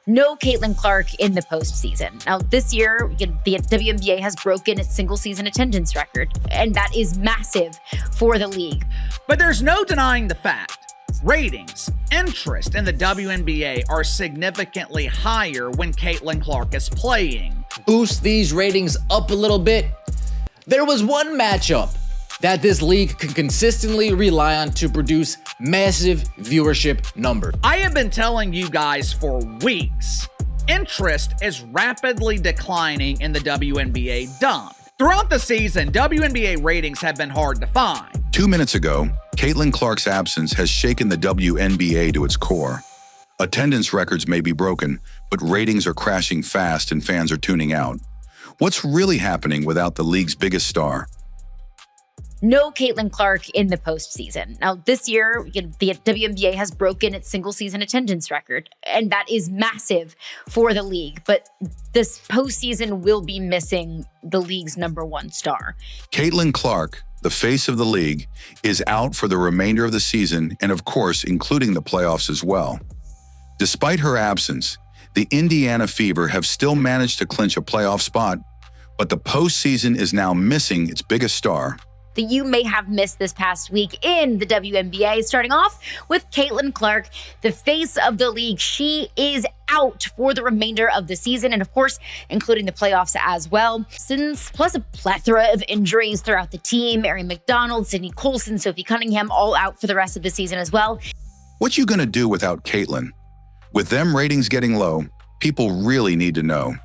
No Caitlin Clark in the postseason. Now, this year, the WNBA has broken its single-season attendance record, and that is massive for the league. But there's no denying the fact. Ratings, interest in the WNBA are significantly higher when Caitlin Clark is playing. Boost these ratings up a little bit. There was one matchup that this league can consistently rely on to produce massive viewership numbers. I have been telling you guys for weeks, interest is rapidly declining in the WNBA dump. Throughout the season, WNBA ratings have been hard to find. 2 minutes ago, Caitlin Clark's absence has shaken the WNBA to its core. Attendance records may be broken, but ratings are crashing fast and fans are tuning out. What's really happening without the league's biggest star? No Caitlin Clark in the postseason. Now, this year, the WNBA has broken its single-season attendance record, and that is massive for the league. But this postseason will be missing the league's #1 star. Caitlin Clark, the face of the league, is out for the remainder of the season and, of course, including the playoffs as well. Despite her absence, the Indiana Fever have still managed to clinch a playoff spot, but the postseason is now missing its biggest star. That you may have missed this past week in the WNBA, starting off with Caitlin Clark, the face of the league. She is out for the remainder of the season, and of course, including the playoffs as well. Plus a plethora of injuries throughout the team. Erin McDonald, Sydney Colson, Sophie Cunningham, all out for the rest of the season as well. What you gonna do without Caitlin? With them ratings getting low, people really need to know.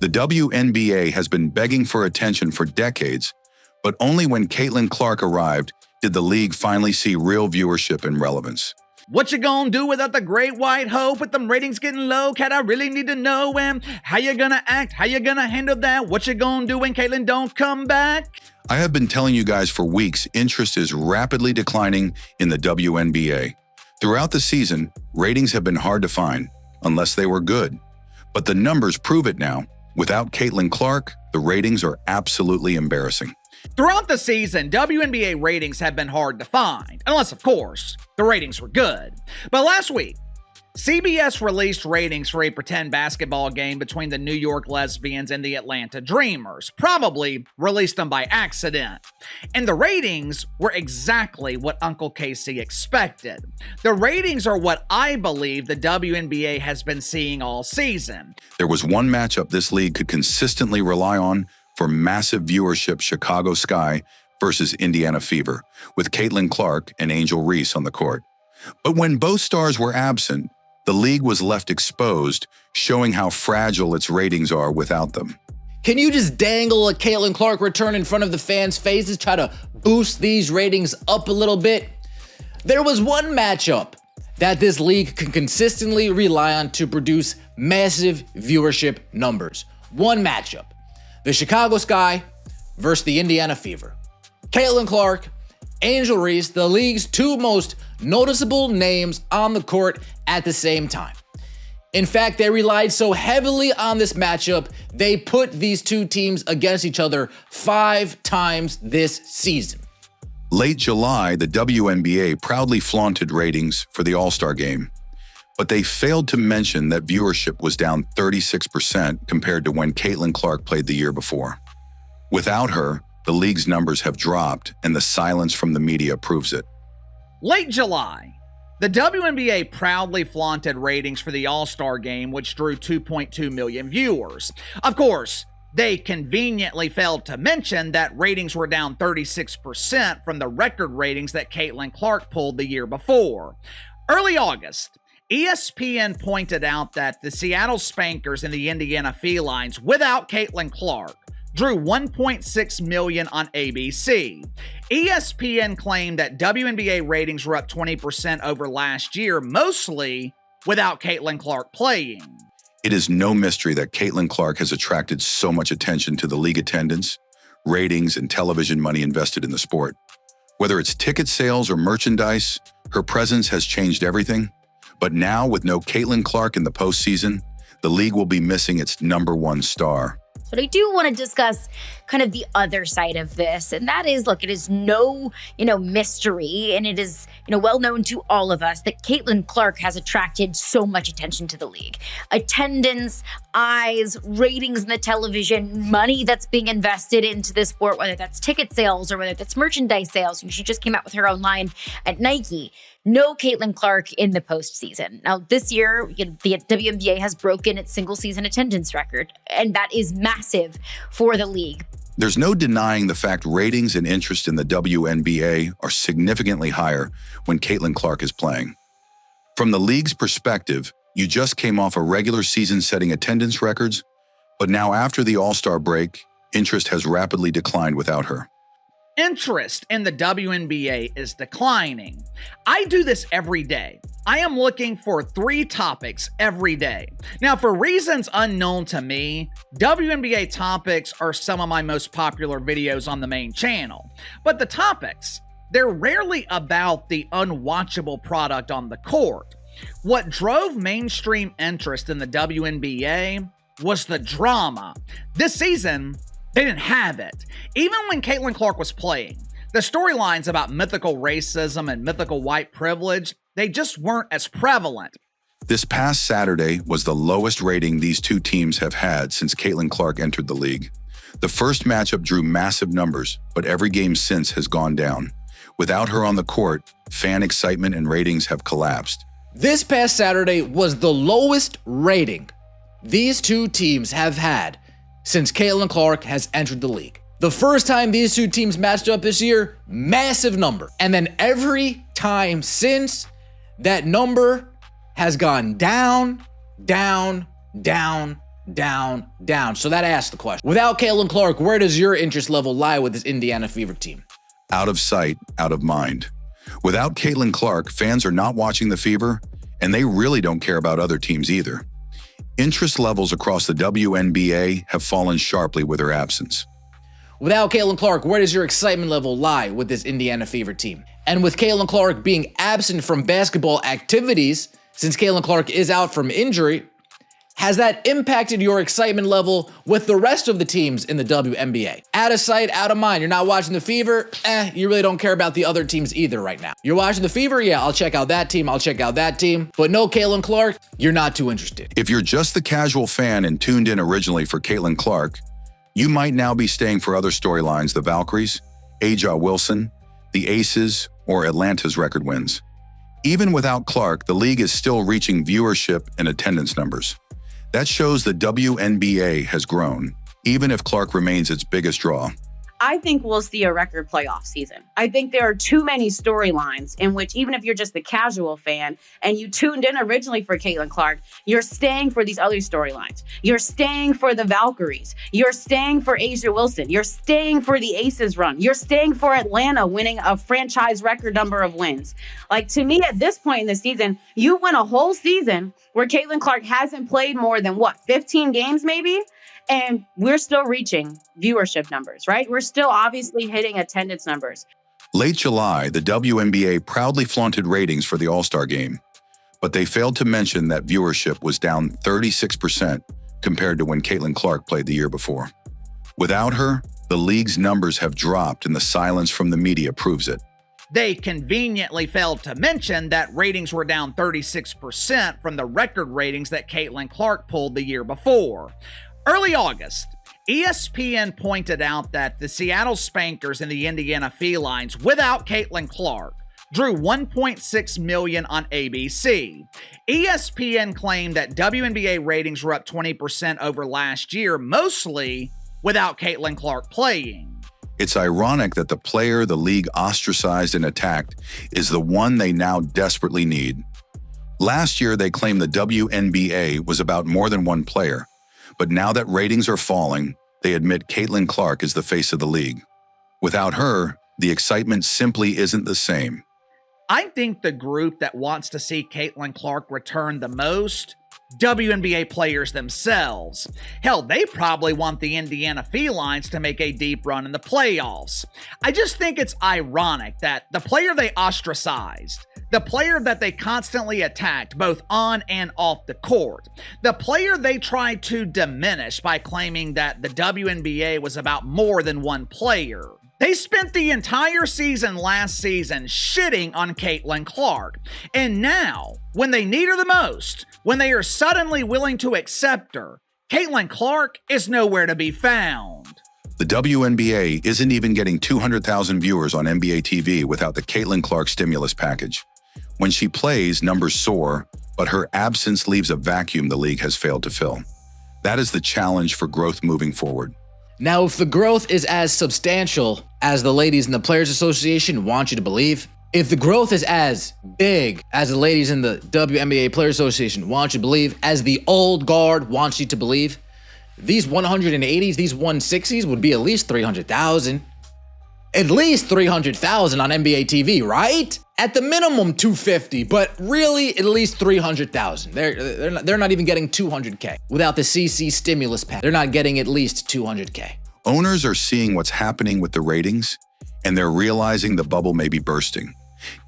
The WNBA has been begging for attention for decades, but only when Caitlin Clark arrived did the league finally see real viewership and relevance. What you gonna do without the great white hope with them ratings getting low? Cat, I really need to know how you gonna act, how you gonna handle that? What you gonna do when Caitlin don't come back? I have been telling you guys for weeks, interest is rapidly declining in the WNBA. Throughout the season, ratings have been hard to find, unless they were good. But the numbers prove it now. Without Caitlin Clark, the ratings are absolutely embarrassing. Throughout the season, WNBA ratings have been hard to find, unless, of course, the ratings were good. But last week, CBS released ratings for a pretend basketball game between the New York Lesbians and the Atlanta Dreamers, probably released them by accident. And the ratings were exactly what Uncle Casey expected. The ratings are what I believe the WNBA has been seeing all season. There was one matchup this league could consistently rely on for massive viewership: Chicago Sky versus Indiana Fever, with Caitlin Clark and Angel Reese on the court. But when both stars were absent, the league was left exposed, showing how fragile its ratings are without them. Can you just dangle a Caitlin Clark return in front of the fans' faces, try to boost these ratings up a little bit? There was one matchup that this league can consistently rely on to produce massive viewership numbers. One matchup. The Chicago Sky versus the Indiana Fever. Caitlin Clark, Angel Reese, the league's two most noticeable names on the court at the same time. In fact, they relied so heavily on this matchup, they put these two teams against each other 5 times this season. Late July, the WNBA proudly flaunted ratings for the All-Star game, but they failed to mention that viewership was down 36% compared to when Caitlin Clark played the year before. Without her, the league's numbers have dropped, and the silence from the media proves it. Late July, the WNBA proudly flaunted ratings for the All-Star game, which drew 2.2 million viewers. Of course, they conveniently failed to mention that ratings were down 36% from the record ratings that Caitlin Clark pulled the year before. Early August, ESPN pointed out that the Seattle Spankers and the Indiana Felines, without Caitlin Clark, drew 1.6 million on ABC. ESPN claimed that WNBA ratings were up 20% over last year, mostly without Caitlin Clark playing. It is no mystery that Caitlin Clark has attracted so much attention to the league attendance, ratings, and television money invested in the sport. Whether it's ticket sales or merchandise, her presence has changed everything. But now, with no Caitlin Clark in the postseason, the league will be missing its #1 star. But I do want to discuss kind of the other side of this. And that is, look, it is no, mystery. And it is, well known to all of us that Caitlin Clark has attracted so much attention to the league. Attendance, eyes, ratings in the television, money that's being invested into this sport, whether that's ticket sales or whether that's merchandise sales. She just came out with her own line at Nike. No Caitlin Clark in the postseason. Now, this year, the WNBA has broken its single season attendance record, and that is massive for the league. There's no denying the fact ratings and interest in the WNBA are significantly higher when Caitlin Clark is playing. From the league's perspective, you just came off a regular season setting attendance records, but now after the All-Star break, interest has rapidly declined without her. Interest in the WNBA is declining. I do this every day. I am looking for 3 topics every day. Now, for reasons unknown to me, WNBA topics are some of my most popular videos on the main channel. But the topics, they're rarely about the unwatchable product on the court. What drove mainstream interest in the WNBA was the drama. This season, they didn't have it. Even when Caitlin Clark was playing, the storylines about mythical racism and mythical white privilege, they just weren't as prevalent. This past Saturday was the lowest rating these two teams have had since Caitlin Clark entered the league. The first matchup drew massive numbers, but every game since has gone down. Without her on the court, fan excitement and ratings have collapsed. This past Saturday was the lowest rating these two teams have had since Caitlin Clark has entered the league. The first time these two teams matched up this year, massive number. And then every time since, that number has gone down, down, down, down, down. So that asks the question, without Caitlin Clark, where does your interest level lie with this Indiana Fever team? Out of sight, out of mind. Without Caitlin Clark, fans are not watching the Fever, and they really don't care about other teams either. Interest levels across the WNBA have fallen sharply with her absence. Without Caitlin Clark, where does your excitement level lie with this Indiana Fever team? And with Caitlin Clark being absent from basketball activities, since Caitlin Clark is out from injury, has that impacted your excitement level with the rest of the teams in the WNBA? Out of sight, out of mind. You're not watching the Fever? You really don't care about the other teams either right now. You're watching the Fever? Yeah, I'll check out that team, I'll check out that team. But no Caitlin Clark, you're not too interested. If you're just the casual fan and tuned in originally for Caitlin Clark, you might now be staying for other storylines, the Valkyries, Aja Wilson, the Aces, or Atlanta's record wins. Even without Clark, the league is still reaching viewership and attendance numbers. That shows the WNBA has grown, even if Clark remains its biggest draw. I think we'll see a record playoff season. I think there are too many storylines in which, even if you're just the casual fan and you tuned in originally for Caitlin Clark, you're staying for these other storylines. You're staying for the Valkyries. You're staying for Aja Wilson. You're staying for the Aces run. You're staying for Atlanta winning a franchise record number of wins. Like, to me, at this point in the season, you win a whole season where Caitlin Clark hasn't played more than, 15 games maybe? And we're still reaching viewership numbers, right? We're still obviously hitting attendance numbers. Late July, the WNBA proudly flaunted ratings for the All-Star game, but they failed to mention that viewership was down 36% compared to when Caitlin Clark played the year before. Without her, the league's numbers have dropped, and the silence from the media proves it. They conveniently failed to mention that ratings were down 36% from the record ratings that Caitlin Clark pulled the year before. Early August, ESPN pointed out that the Seattle Spankers and the Indiana Felines, without Caitlin Clark, drew 1.6 million on ABC. ESPN claimed that WNBA ratings were up 20% over last year, mostly without Caitlin Clark playing. It's ironic that the player the league ostracized and attacked is the one they now desperately need. Last year, they claimed the WNBA was about more than one player. But now that ratings are falling, they admit Caitlin Clark is the face of the league. Without her, the excitement simply isn't the same. I think the group that wants to see Caitlin Clark return the most, WNBA players themselves. Hell, they probably want the Indiana Felines to make a deep run in the playoffs. I just think it's ironic that the player they ostracized, The player that they constantly attacked both on and off the court. The player they tried to diminish by claiming that the WNBA was about more than one player. They spent the entire season last season shitting on Caitlin Clark. And now, when they need her the most, when they are suddenly willing to accept her, Caitlin Clark is nowhere to be found. The WNBA isn't even getting 200,000 viewers on NBA TV without the Caitlin Clark stimulus package. When she plays, numbers soar, but her absence leaves a vacuum the league has failed to fill. That is the challenge for growth moving forward. Now, if the growth is as substantial as the ladies in the Players Association want you to believe, if the growth is as big as the ladies in the WNBA Players Association want you to believe, as the old guard wants you to believe, these 180s, these 160s would be at least 300,000. At least 300,000 on NBA TV, right? At the minimum 250, but really at least 300,000. They're not even getting 200K. Without the CC stimulus pack, they're not getting at least 200K. Owners are seeing what's happening with the ratings, and they're realizing the bubble may be bursting.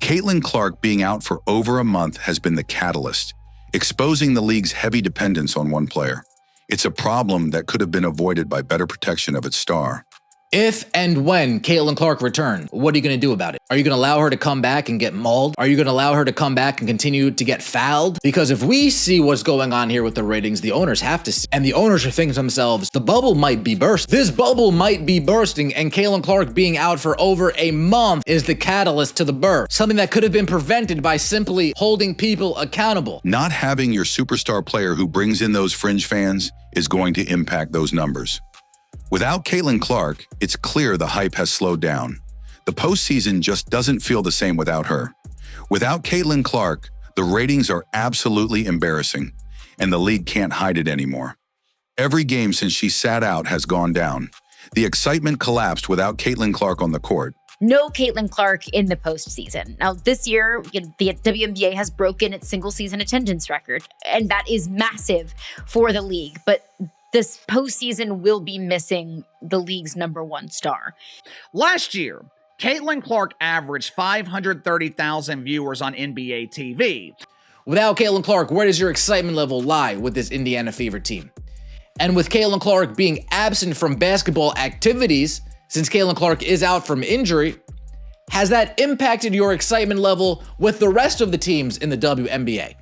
Caitlin Clark being out for over a month has been the catalyst, exposing the league's heavy dependence on one player. It's a problem that could have been avoided by better protection of its star. If and when Caitlin Clark returns, what are you going to do about it? Are you going to allow her to come back and get mauled? Are you going to allow her to come back and continue to get fouled? Because if we see what's going on here with the ratings, the owners have to see. And the owners are thinking to themselves, the bubble might be bursting. This bubble might be bursting, and Caitlin Clark being out for over a month is the catalyst to the burst. Something that could have been prevented by simply holding people accountable. Not having your superstar player who brings in those fringe fans is going to impact those numbers. Without Caitlin Clark, it's clear the hype has slowed down. The postseason just doesn't feel the same without her. Without Caitlin Clark, the ratings are absolutely embarrassing, and the league can't hide it anymore. Every game since she sat out has gone down. The excitement collapsed without Caitlin Clark on the court. No Caitlin Clark in the postseason. Now, this year, the WNBA has broken its single-season attendance record, and that is massive for the league. But this postseason will be missing the league's number one star. Last year, Caitlin Clark averaged 530,000 viewers on NBA TV. Without Caitlin Clark, where does your excitement level lie with this Indiana Fever team? And with Caitlin Clark being absent from basketball activities, since Caitlin Clark is out from injury, has that impacted your excitement level with the rest of the teams in the WNBA?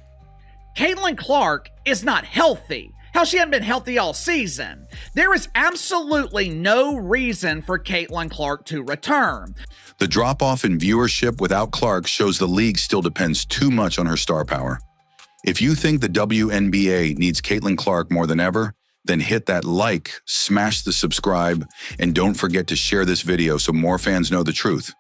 Caitlin Clark is not healthy. Hell, she hadn't been healthy all season. There is absolutely no reason for Caitlin Clark to return. The drop-off in viewership without Clark shows the league still depends too much on her star power. If you think the WNBA needs Caitlin Clark more than ever, then hit that like, smash the subscribe, and don't forget to share this video so more fans know the truth.